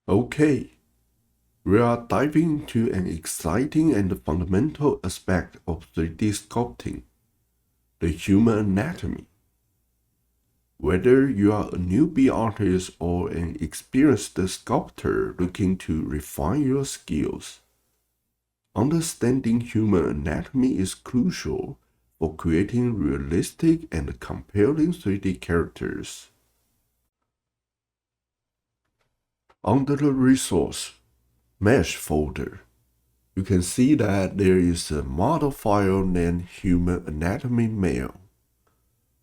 Okay, we are diving into an exciting and fundamental aspect of 3D sculpting, the human anatomy. Whether you are a newbie artist or an experienced sculptor looking to refine your skills, understanding human anatomy is crucial for creating realistic and compelling 3D characters. Under the resource mesh folder, you can see that there is a model file named Human Anatomy Mail.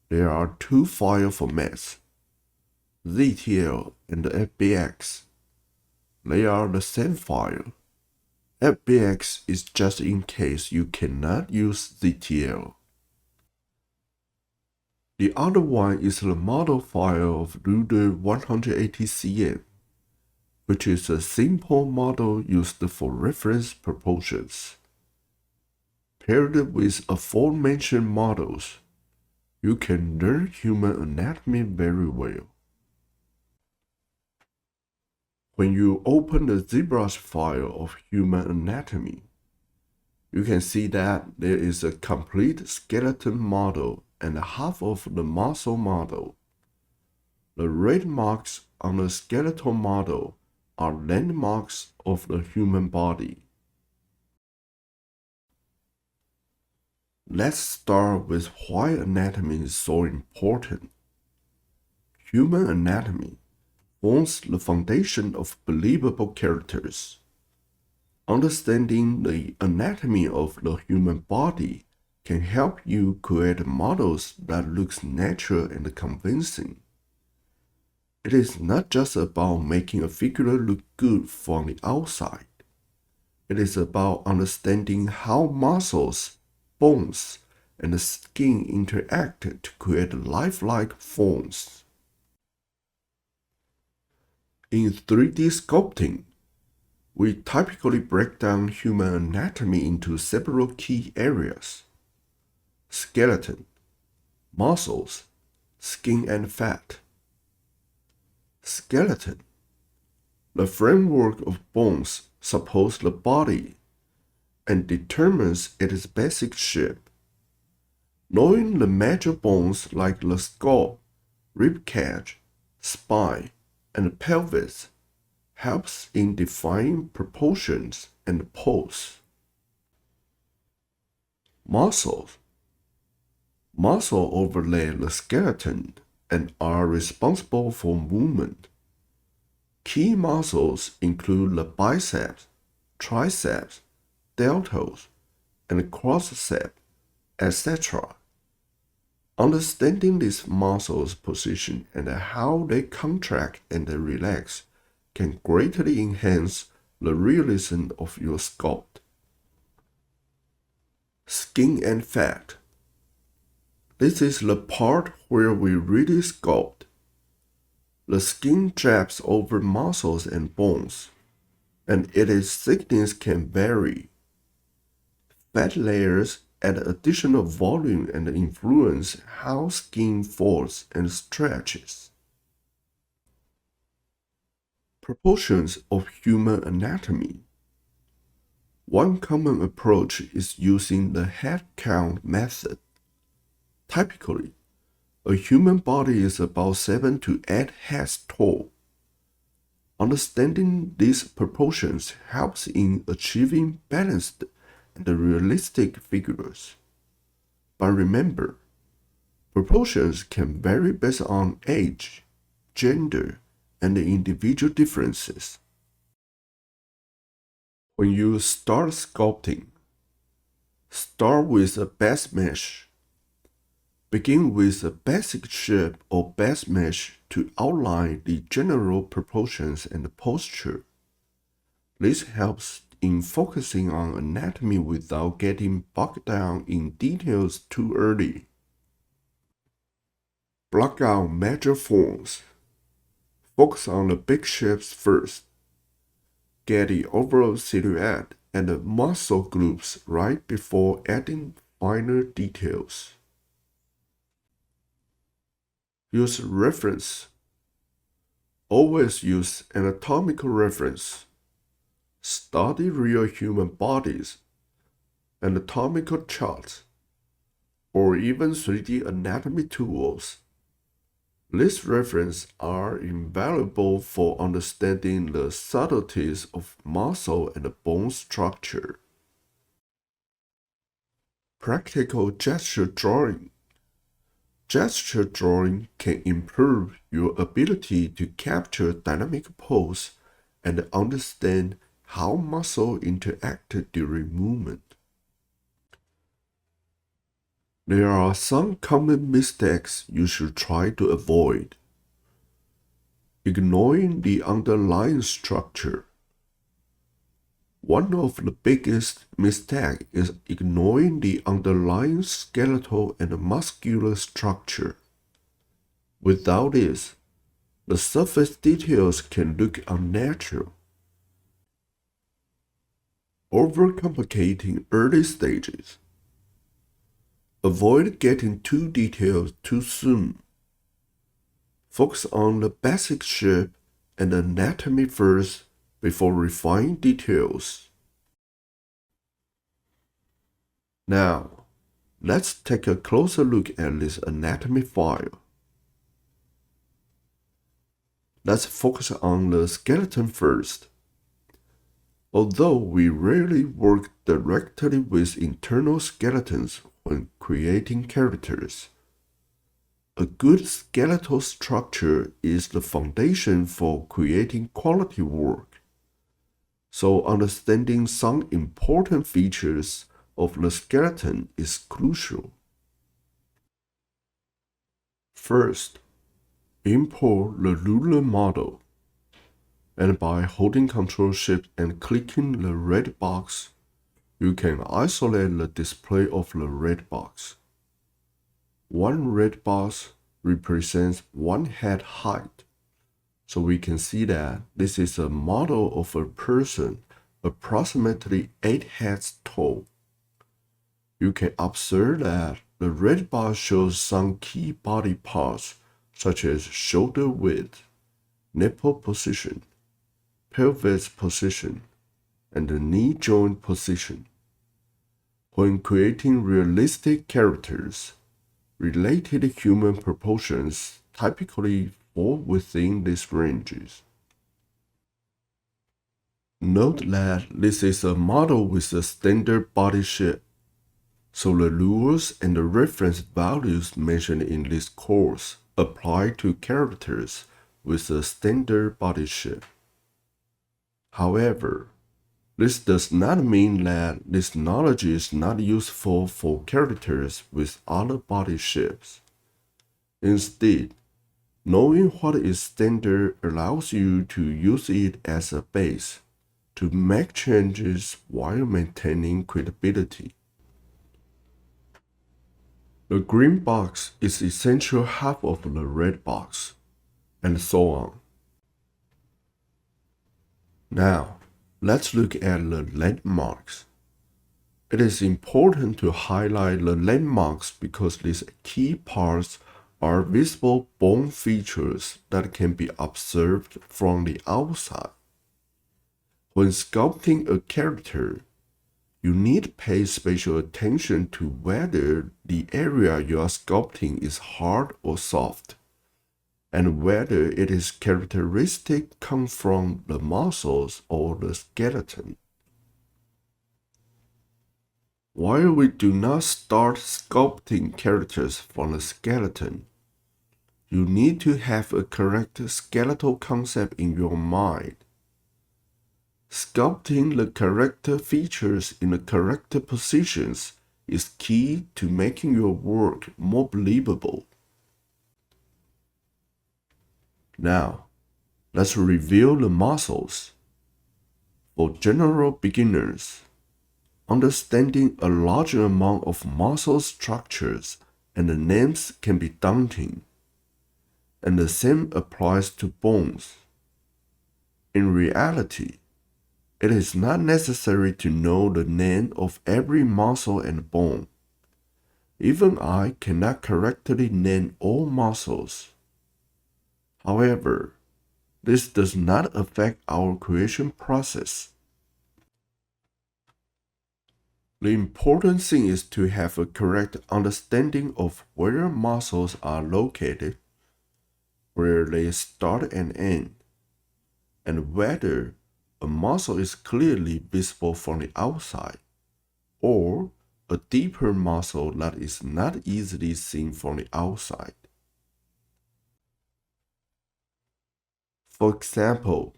There are two file formats, ZTL and FBX. They are the same file. FBX is just in case you cannot use ZTL. The other one is the model file of Ruder 180cm, which is a simple model used for reference proportions. Paired with aforementioned models, you can learn human anatomy very well. When you open the ZBrush file of human anatomy, you can see that there is a complete skeleton model and half of the muscle model. The red marks on the skeletal model are landmarks of the human body. Let's start with why anatomy is so important. Human anatomy forms the foundation of believable characters. Understanding the anatomy of the human body can help you create models that look natural and convincing. It is not just about making a figure look good from the outside. It is about understanding how muscles, bones, and skin interact to create lifelike forms. In 3D sculpting, we typically break down human anatomy into several key areas: skeleton, muscles, skin and fat. Skeleton. The framework of bones supports the body and determines its basic shape. Knowing the major bones like the skull, ribcage, spine, and pelvis helps in defining proportions and pose. Muscles. Muscle overlay the skeleton and are responsible for movement. Key muscles include the biceps, triceps, deltoids, and quadriceps, etc. Understanding these muscles' position and how they contract and relax can greatly enhance the realism of your sculpt. Skin and fat. This is the part where we really sculpt. The skin drapes over muscles and bones, and its thickness can vary. Fat layers add additional volume and influence how skin folds and stretches. Proportions of human anatomy. One common approach is using the head count method. Typically, a human body is about 7 to 8 heads tall. Understanding these proportions helps in achieving balanced and realistic figures. But remember, proportions can vary based on age, gender, and individual differences. When you start sculpting, start with a base mesh. Begin with a basic shape or base mesh to outline the general proportions and posture. This helps in focusing on anatomy without getting bogged down in details too early. Block out major forms. Focus on the big shapes first. Get the overall silhouette and the muscle groups right before adding finer details. Use reference. Always use anatomical reference. Study real human bodies, anatomical charts, or even 3D anatomy tools. These references are invaluable for understanding the subtleties of muscle and bone structure. Practical gesture drawing. Gesture drawing can improve your ability to capture dynamic pose and understand how muscle interact during movement. There are some common mistakes you should try to avoid. Ignoring the underlying structure. One of the biggest mistakes is ignoring the underlying skeletal and muscular structure. Without this, the surface details can look unnatural. Overcomplicating early stages. Avoid getting too detailed too soon. Focus on the basic shape and anatomy first before refining details. Now, let's take a closer look at this anatomy file. Let's focus on the skeleton first. Although we rarely work directly with internal skeletons when creating characters, a good skeletal structure is the foundation for creating quality work. So understanding some important features of the skeleton is crucial. First, import the ruler model, and by holding Ctrl-Shift and clicking the red box, you can isolate the display of the red box. One red box represents one head height, so we can see that this is a model of a person approximately 8 heads tall. You can observe that the red box shows some key body parts such as shoulder width, nipple position, pelvis position, and the knee joint position. When creating realistic characters, related human proportions typically fall within these ranges. Note that this is a model with a standard body shape, so the rules and the reference values mentioned in this course apply to characters with a standard body shape. However, this does not mean that this knowledge is not useful for characters with other body shapes. Instead, knowing what is standard allows you to use it as a base to make changes while maintaining credibility. The green box is essential half of the red box, and so on. Now, let's look at the landmarks. It is important to highlight the landmarks because these key parts are visible bone features that can be observed from the outside. When sculpting a character, you need to pay special attention to whether the area you are sculpting is hard or soft, and whether it is characteristic come from the muscles or the skeleton. While we do not start sculpting characters from the skeleton, you need to have a correct skeletal concept in your mind. Sculpting the character features in the correct positions is key to making your work more believable. Now, let's review the muscles. For general beginners, understanding a large amount of muscle structures and the names can be daunting, and the same applies to bones. In reality, it is not necessary to know the name of every muscle and bone. Even I cannot correctly name all muscles. However, this does not affect our creation process. The important thing is to have a correct understanding of where muscles are located, where they start and end, and whether a muscle is clearly visible from the outside, or a deeper muscle that is not easily seen from the outside. For example,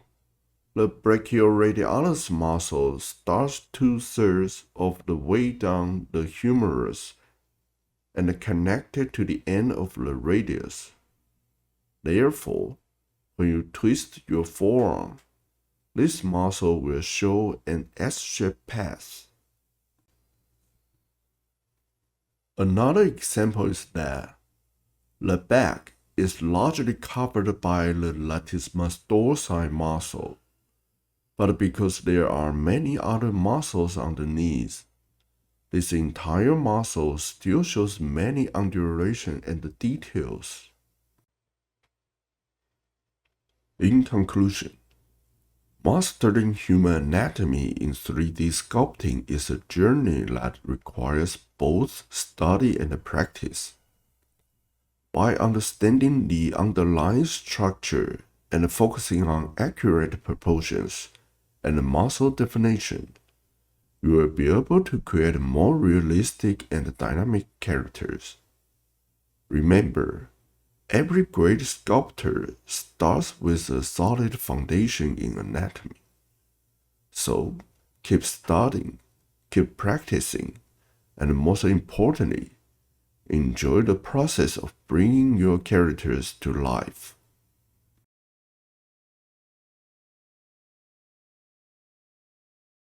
the brachioradialis muscle starts 2/3 of the way down the humerus and connected to the end of the radius. Therefore, when you twist your forearm, this muscle will show an S-shaped path. Another example is that the back is largely covered by the latissimus dorsi muscle, but because there are many other muscles underneath, this entire muscle still shows many undulations and details. In conclusion, mastering human anatomy in 3D sculpting is a journey that requires both study and practice. By understanding the underlying structure and focusing on accurate proportions and muscle definition, you will be able to create more realistic and dynamic characters. Remember, every great sculptor starts with a solid foundation in anatomy. So, keep studying, keep practicing, and most importantly, enjoy the process of bringing your characters to life.